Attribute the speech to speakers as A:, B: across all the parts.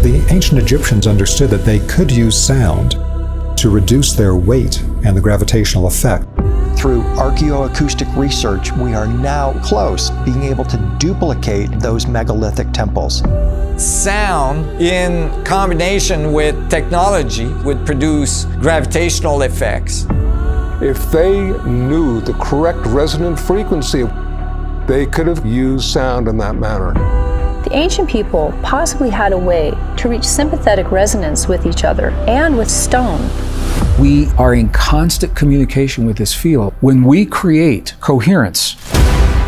A: The ancient Egyptians understood that they could use sound to reduce their weight and the gravitational effect.
B: Through archaeoacoustic research, we are now close being able to duplicate those megalithic temples.
C: Sound in combination with technology would produce gravitational effects.
D: If they knew the correct resonant frequency, they could have used sound in that manner.
E: The ancient people possibly had a way to reach sympathetic resonance with each other and with stone.
F: We are in constant communication with this field. When we create coherence,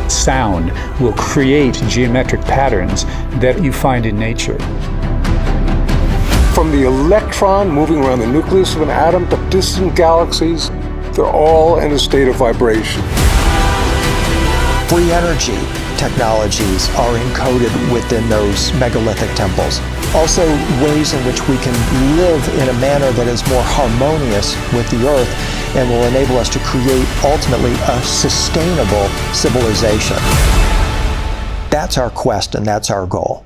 G: sound will create geometric patterns that you find in nature.
D: From the electron moving around the nucleus of an atom to distant galaxies, they're all in a state of vibration.
B: Free energy technologies are encoded within those megalithic temples. Also, ways in which we can live in a manner that is more harmonious with the earth and will enable us to create ultimately a sustainable civilization. That's our quest and that's our goal.